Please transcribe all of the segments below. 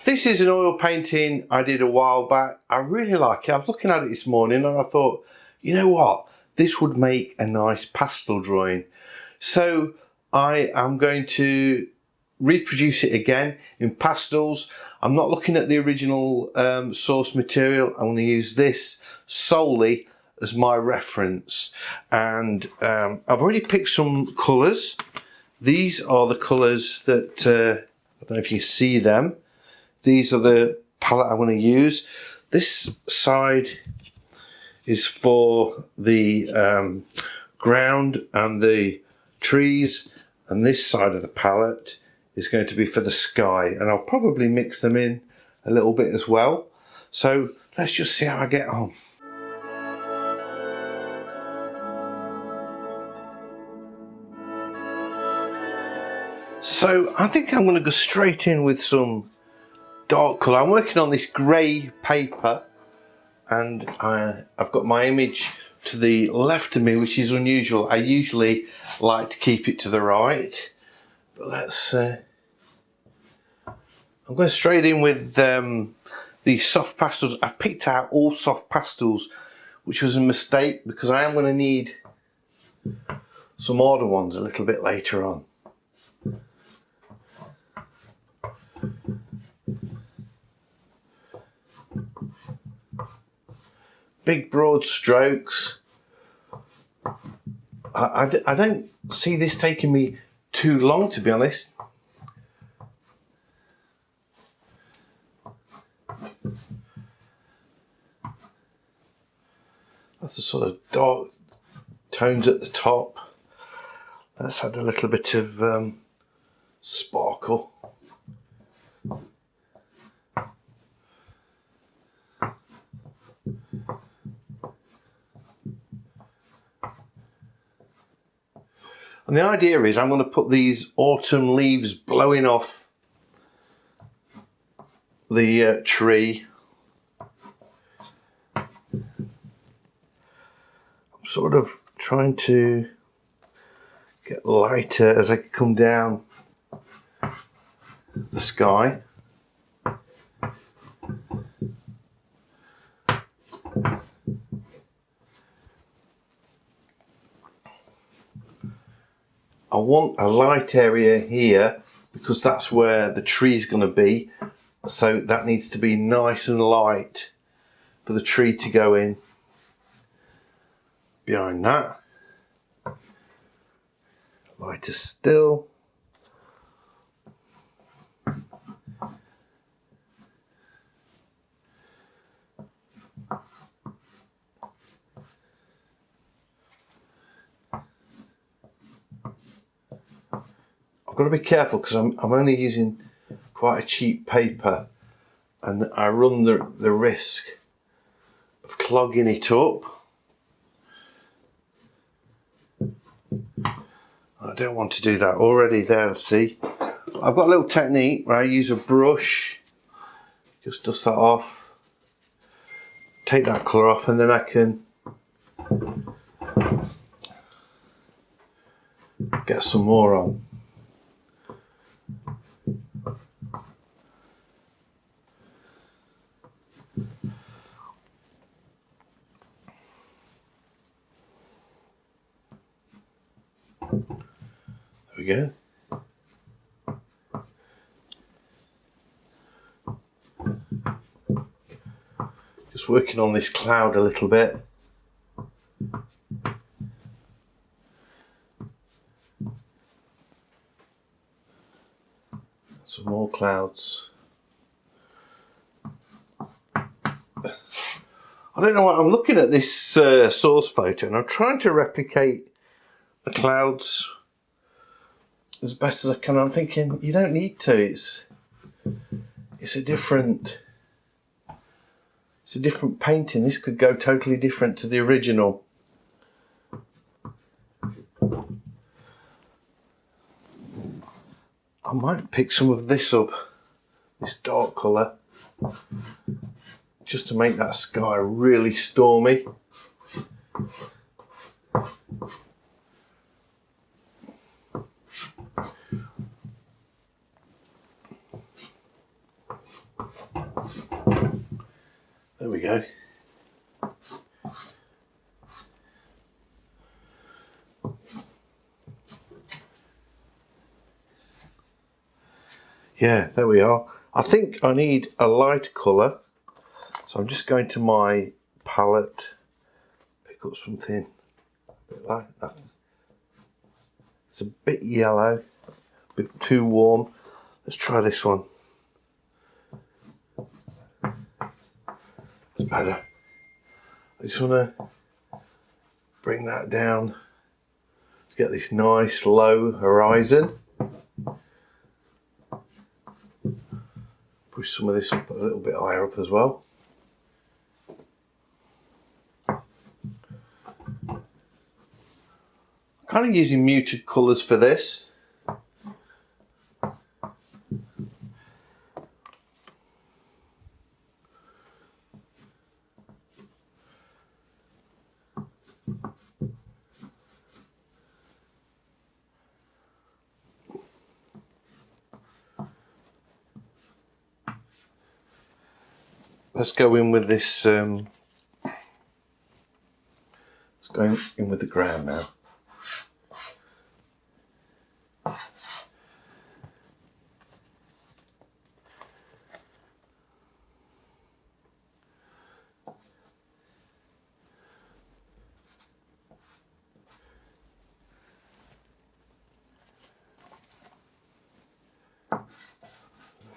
This is an oil painting I did a while back. I really like it. I was looking at it this morning and I thought, you know what? This would make a nice pastel drawing. So I am going to reproduce it again in pastels. I'm not looking at the original source material. I'm going to use this solely as my reference. And I've already picked some colours. These are the colours that, I don't know if you see them. These are the palette I'm going to use. This side is for the ground and the trees, and this side of the palette is going to be for the sky, and I'll probably mix them in a little bit as well. So let's just see how I get on. So I think I'm going to go straight in with some dark colour. I'm working on this grey paper, and I've got my image to the left of me, which is unusual. I usually like to keep it to the right, but let's I'm going straight in with these soft pastels. I've picked out all soft pastels, which was a mistake because I am going to need some harder ones a little bit later on. Big broad strokes. I don't see this taking me too long, to be honest. That's the sort of dark tones at the top. Let's add a little bit of sparkle. And the idea is I'm going to put these autumn leaves blowing off the tree. I'm sort of trying to get lighter as I come down the sky. I want a light area here because that's where the tree's going to be, so that needs to be nice and light for the tree to go in behind that. Lighter still. I've got to be careful because I'm only using quite a cheap paper, and I run the risk of clogging it up. I don't want to do that. Already there, see? I've got a little technique where I use a brush, just dust that off, take that colour off, and then I can get some more on. There we go. Just working on this cloud a little bit. Some more clouds. I don't know what I'm looking at this source photo, and I'm trying to replicate the clouds as best as I can. I'm thinking you don't need to. It's a different painting. This could go totally different to the original. I might pick some of this up, this dark colour, just to make that sky really stormy. There There we go. Yeah, there we are. I think I need a light colour, so I'm just going to my palette, pick up something like that. It's a bit yellow, a bit too warm. Let's try this one. It's better. I just want to bring that down to get this nice low horizon. Push some of this up a little bit higher up as well. Kind of using muted colours for this. Let's go in with this, let's go in with the ground now.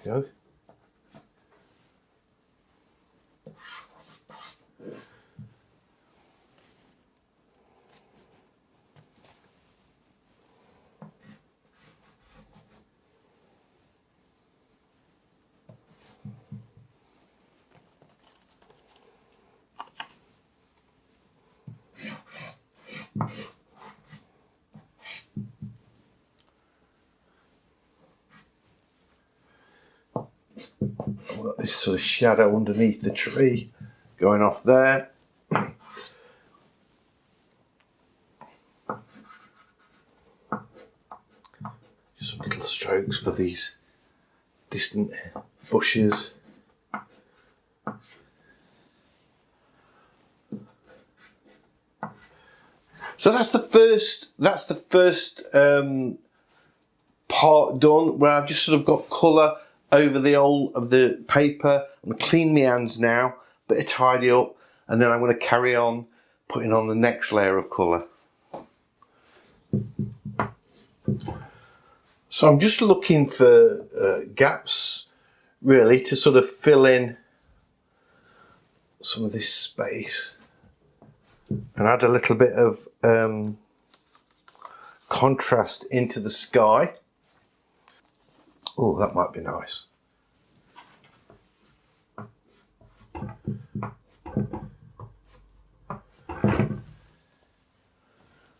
There we go. I've got this sort of shadow underneath the tree going off there. Just some little strokes for these distant bushes. So that's the first part done, where I've just sort of got colour over the whole of the paper. I'm going to clean my hands now, bit of tidy up, and then I'm going to carry on putting on the next layer of colour. So I'm just looking for gaps, really, to sort of fill in some of this space and add a little bit of contrast into the sky. Oh, that might be nice.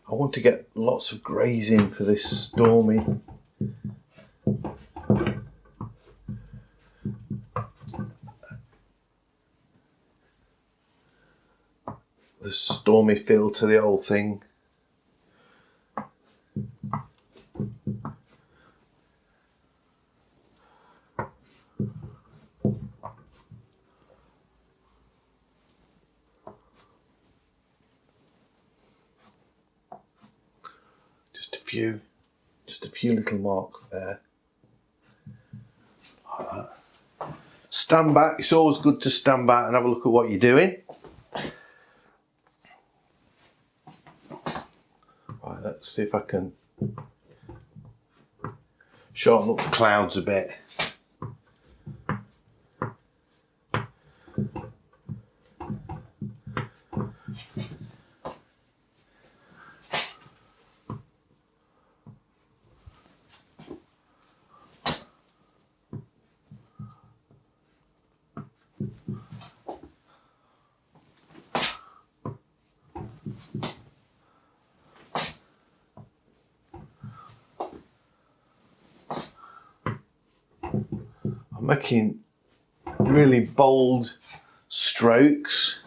I want to get lots of greys in for this stormy. The stormy feel to the whole thing. Just a few little marks there. Like that. Stand back. It's always good to stand back and have a look at what you're doing. Right, let's see if I can shorten up the clouds a bit. I'm making really bold strokes.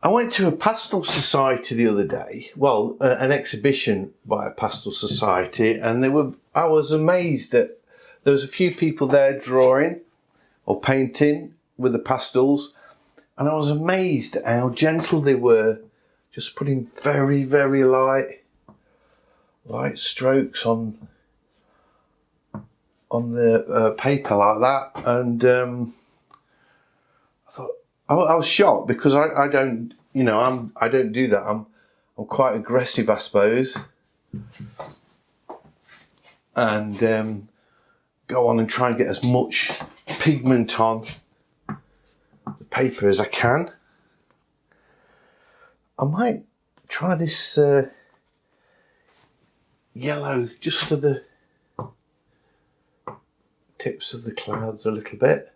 I went to a pastel society the other day, well, an exhibition by a pastel society, and I was amazed at there was a few people there drawing or painting with the pastels, and I was amazed at how gentle they were, just putting very, very light strokes on the paper like that. And I thought, I was shocked, because I don't, you know, I don't do that. I'm quite aggressive, I suppose, and go on and try and get as much pigment on the paper as I can. I might try this yellow just for the tips of the clouds a little bit,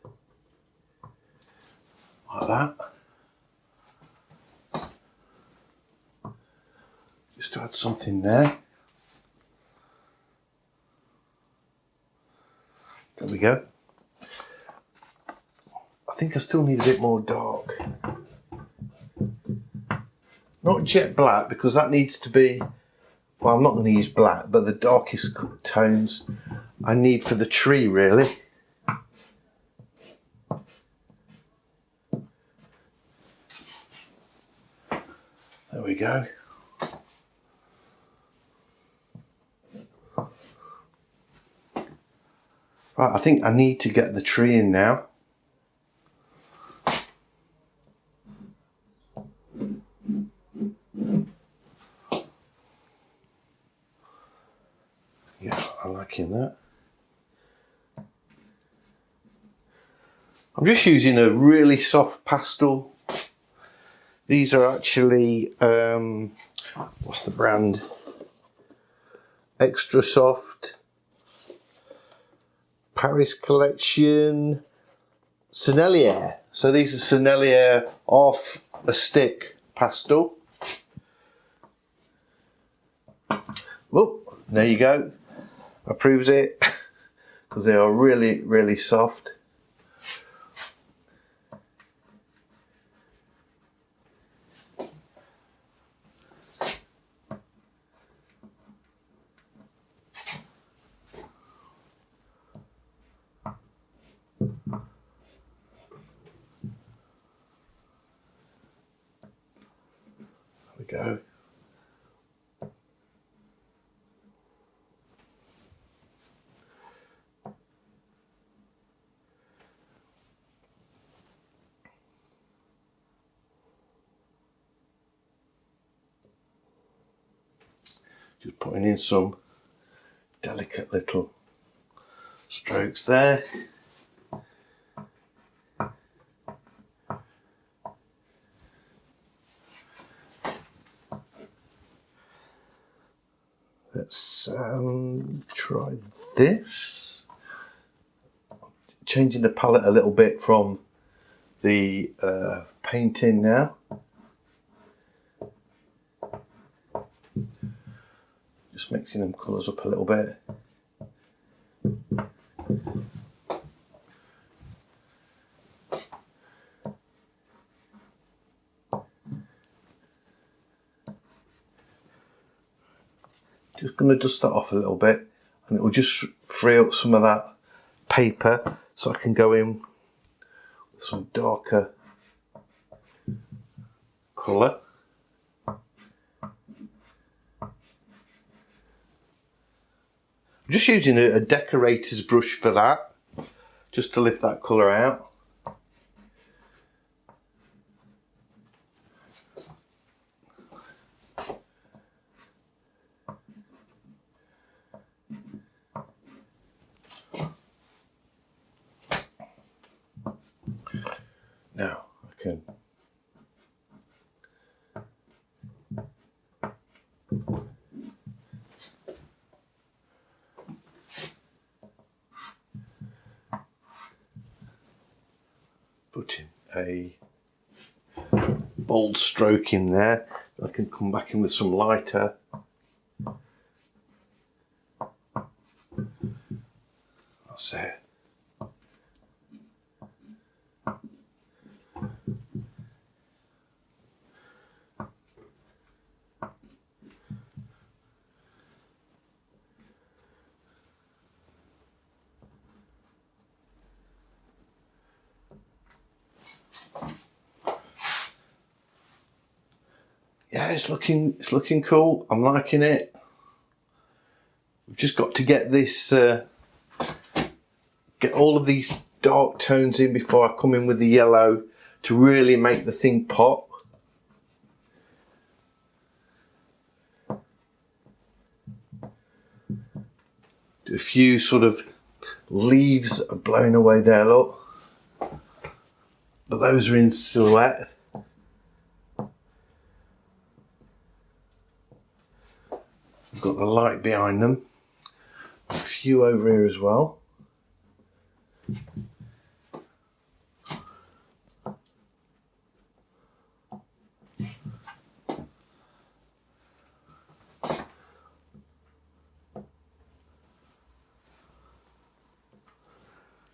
like that, just to add something there. There we go. I think I still need a bit more dark. Not jet black, because that needs to be, well, I'm not going to use black, but the darkest tones I need for the tree, really. There we go. Right, I think I need to get the tree in now. Yeah, I'm liking that. I'm just using a really soft pastel. These are actually, what's the brand? Extra Soft Paris Collection Sennelier. So these are Sennelier off a stick pastel. Oh, there you go. That proves it, because they are really, really soft. There we go. Just putting in some delicate little strokes there. Let's try this. Changing the palette a little bit from the painting now. Just mixing them colours up a little bit. Just going to dust that off a little bit, and it will just free up some of that paper, so I can go in with some darker colour. I'm just using a decorator's brush for that, just to lift that colour out. Now I can put in a bold stroke in there. I can come back in with some lighter. That's it. Yeah, it's looking cool. I'm liking it. We've just got to get this, get all of these dark tones in before I come in with the yellow to really make the thing pop. Do a few sort of leaves are blowing away there, look. But those are in silhouette. We've got the light behind them. A few over here as well.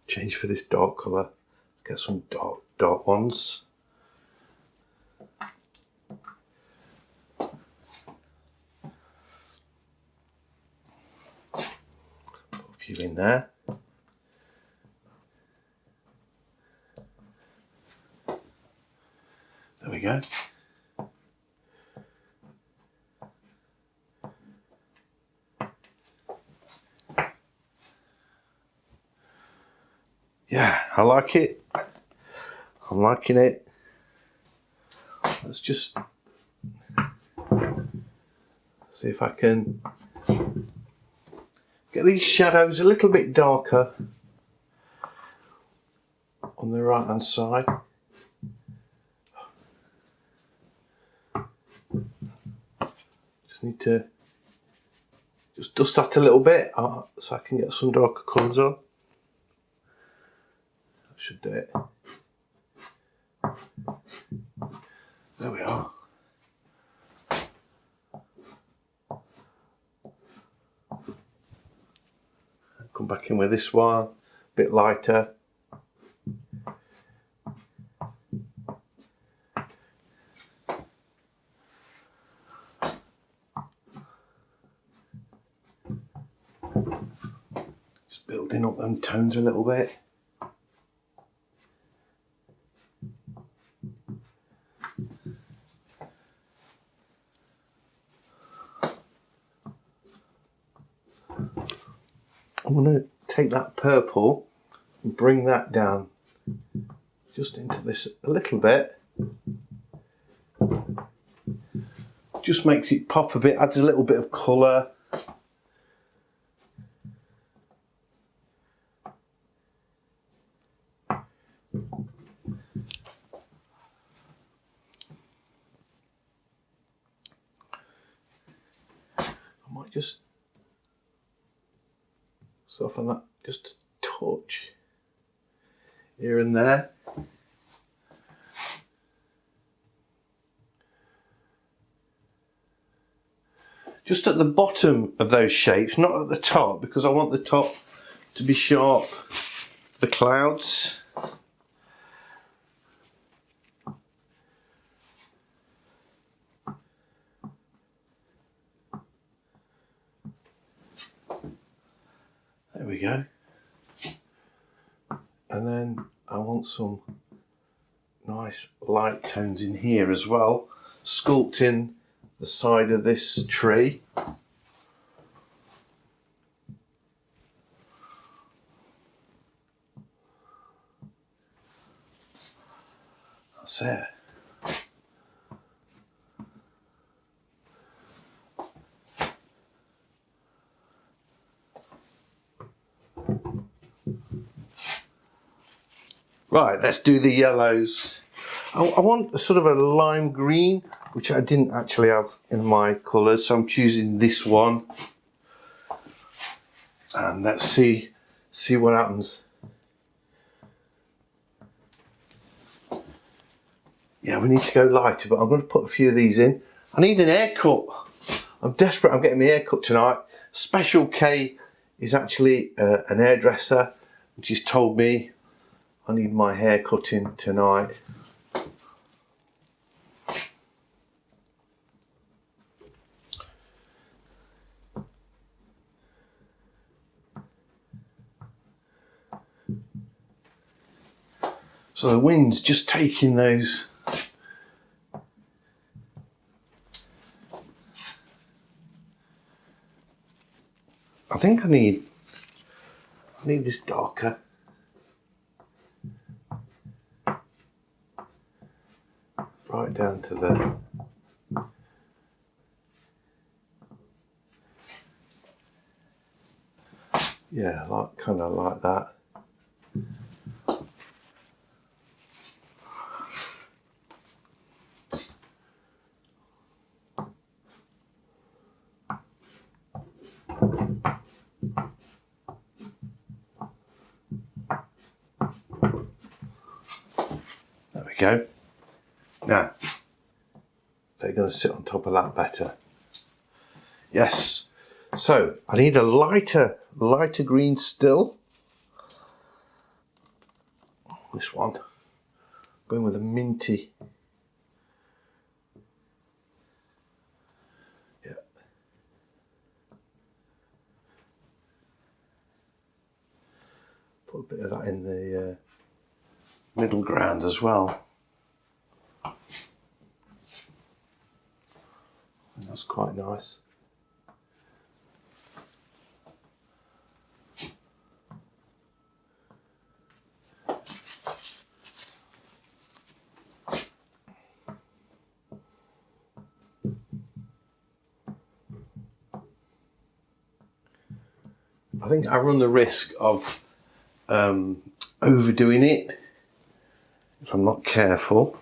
Change for this dark colour. Get some dark ones. Put a few in there. There we go. Yeah, I like it. I'm liking it. Let's just see if I can get these shadows a little bit darker on the right hand side. Just need to just dust that a little bit so I can get some darker colours on. That should do it. There we are. Come back in with this one, a bit lighter. Just building up them tones a little bit. I'm going to take that purple and bring that down just into this a little bit. Just makes it pop a bit, adds a little bit of colour. I might just soften that just a touch here and there. Just at the bottom of those shapes, not at the top, because I want the top to be sharp for the clouds. There we go. And then I want some nice light tones in here as well, sculpting the side of this tree. That's it. Right, let's do the yellows. I want a sort of a lime green, which I didn't actually have in my colours, so I'm choosing this one. And let's see what happens. Yeah, we need to go lighter, but I'm going to put a few of these in. I need an haircut. I'm desperate. I'm getting my hair cut tonight. Special K is actually an hairdresser, which has told me I need my hair cutting tonight. So the wind's just taking those I think I need this darker. Right down to the like kind of like that. There we go. Now they're going to sit on top of that better. Yes. So I need a lighter green still. This one. Going with a minty. Yeah. Put a bit of that in the middle ground as well. And that's quite nice. I think I run the risk of overdoing it if I'm not careful.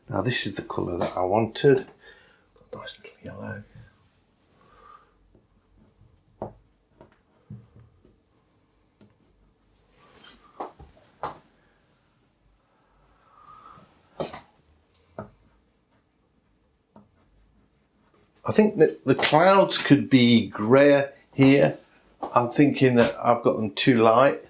Now this is the colour that I wanted. Nice little yellow. I think that the clouds could be greyer here. I'm thinking that I've got them too light.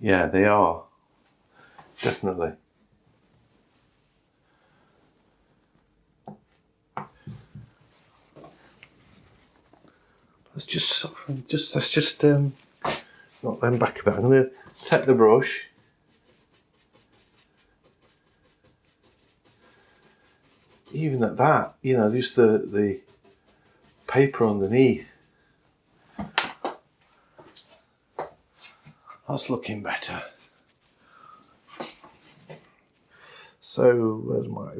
Yeah, they are. Definitely. Let's just knock them back a bit. I'm going to take the brush. Even at that, you know, just the paper underneath. That's looking better. So where's my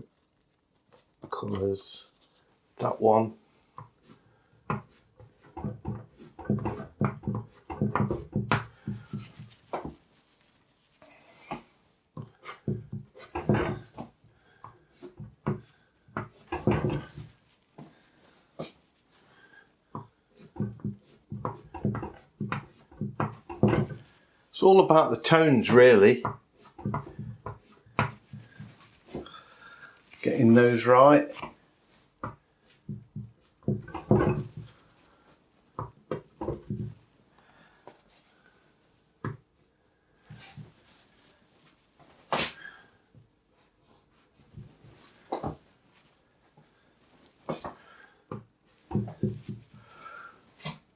colours? That one. It's all about the tones, really. Getting those right.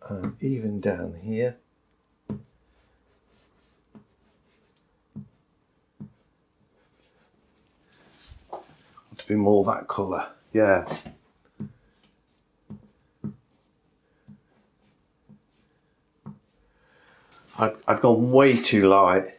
And even down here. To be more that colour, yeah. I'd gone way too light.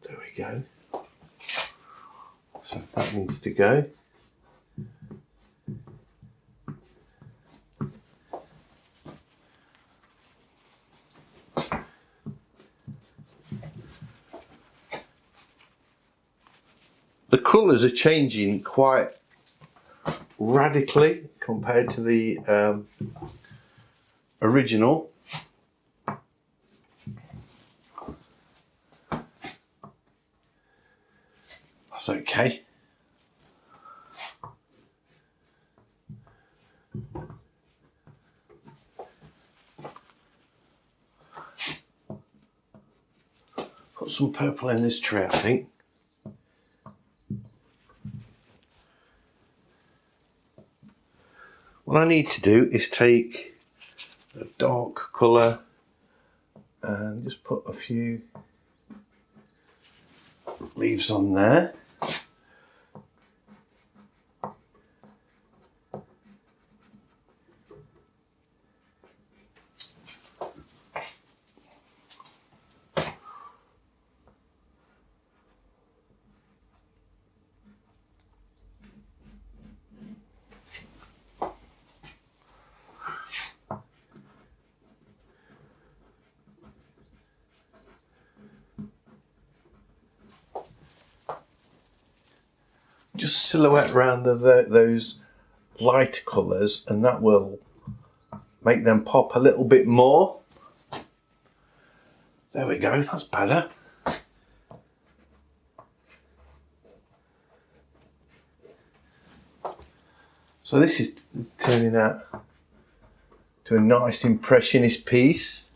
There we go. So that needs to go. The colours are changing quite radically compared to the original. That's okay. Put some purple in this tray, I think. What I need to do is take a dark colour and just put a few leaves on there. Just silhouette around those lighter colours, and that will make them pop a little bit more. There we go, that's better. So this is turning out to a nice impressionist piece.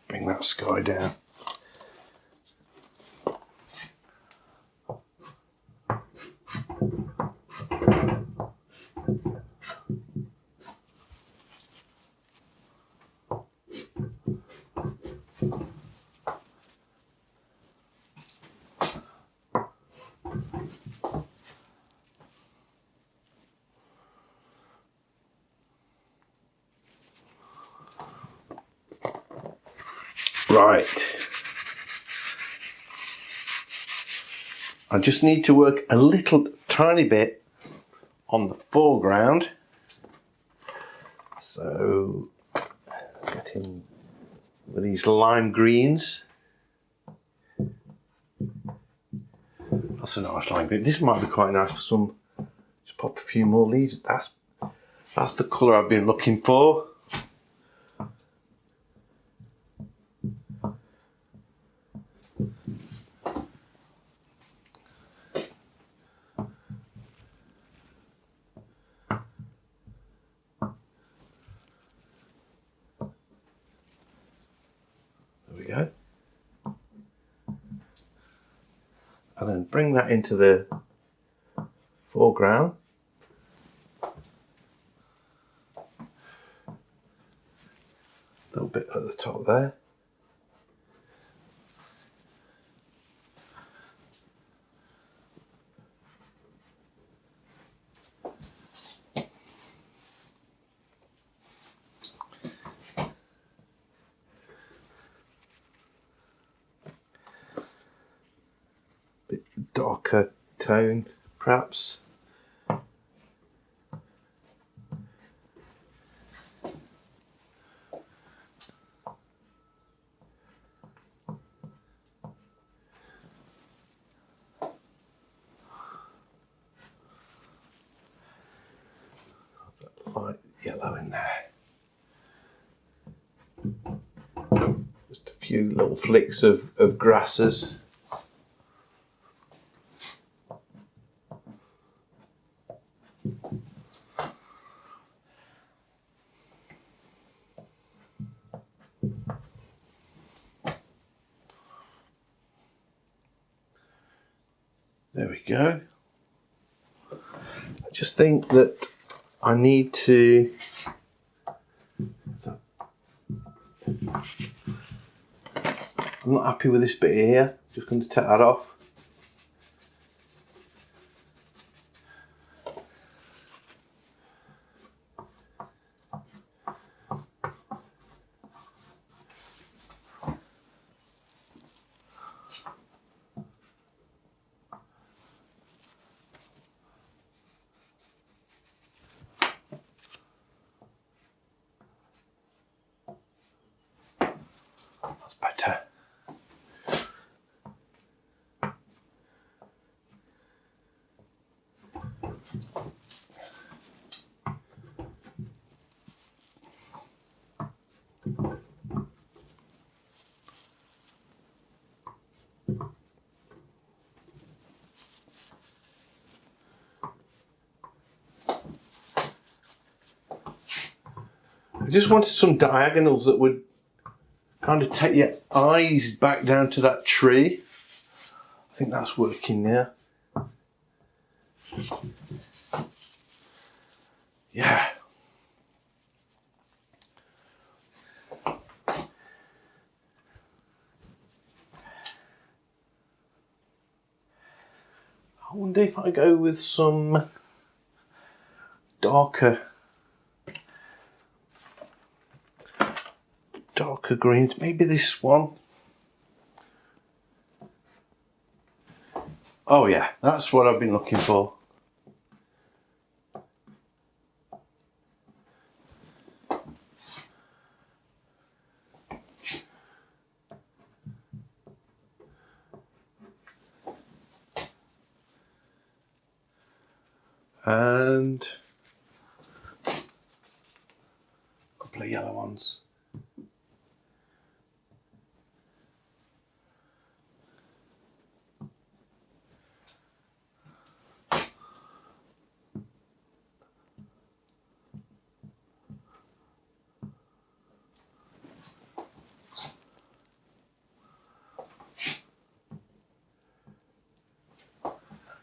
Bring that sky down. Right. I just need to work a little tiny bit on the foreground. So get in with these lime greens. That's a nice lime green. This might be quite nice for some. Just pop a few more leaves. That's the colour I've been looking for. There we go. And then bring that into the foreground. A little bit at the top there. Bit darker tone, perhaps. Light yellow in there. Just a few little flicks of grasses. There we go. I just think that I need to I'm not happy with this bit here. Just going to take that off. That's better. I just wanted some diagonals that would kind of take your eyes back down to that tree. I think that's working now. Yeah. I wonder if I go with some darker greens, maybe this one. Oh yeah, that's what I've been looking for. And a couple of yellow ones.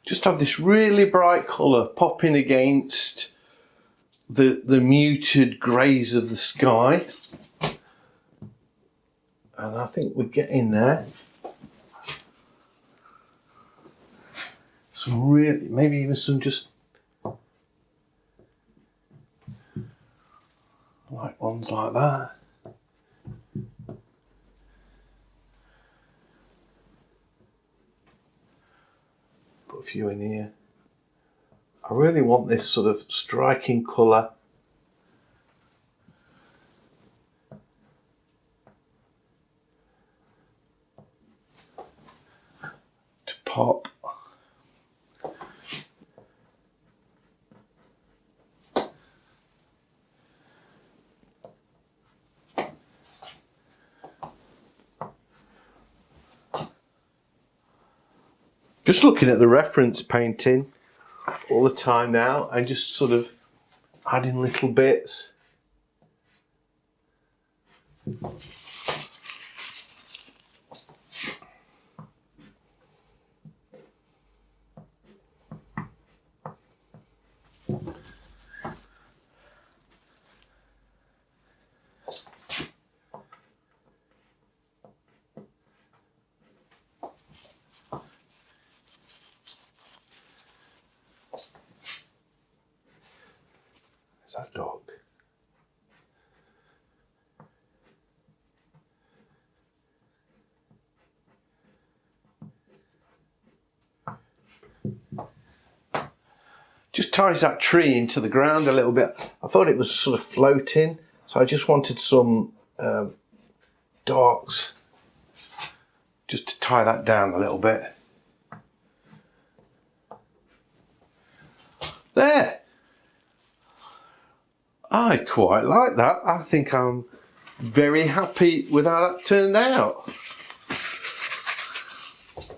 Just have this really bright colour popping against the muted greys of the sky. And I think we're getting there. Some really, maybe even some just light ones like that. Put a few in here. I really want this sort of striking colour. To pop. Just looking at the reference painting all the time now and just sort of adding little bits. That dog. Just ties that tree into the ground a little bit. I thought it was sort of floating, so I just wanted some darks just to tie that down a little bit. There. I quite like that. I think I'm very happy with how that turned out. Just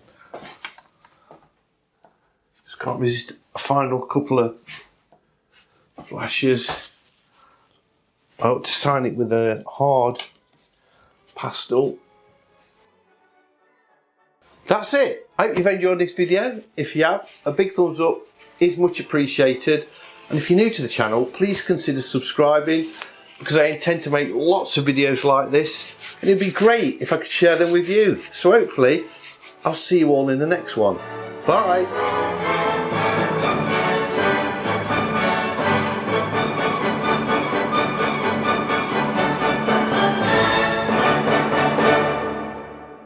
can't resist a final couple of flashes. I ought to sign it with a hard pastel. That's it. I hope you've enjoyed this video. If you have, a big thumbs up is much appreciated. And if you're new to the channel, please consider subscribing, because I intend to make lots of videos like this, and it'd be great if I could share them with you. So hopefully I'll see you all in the next one. Bye.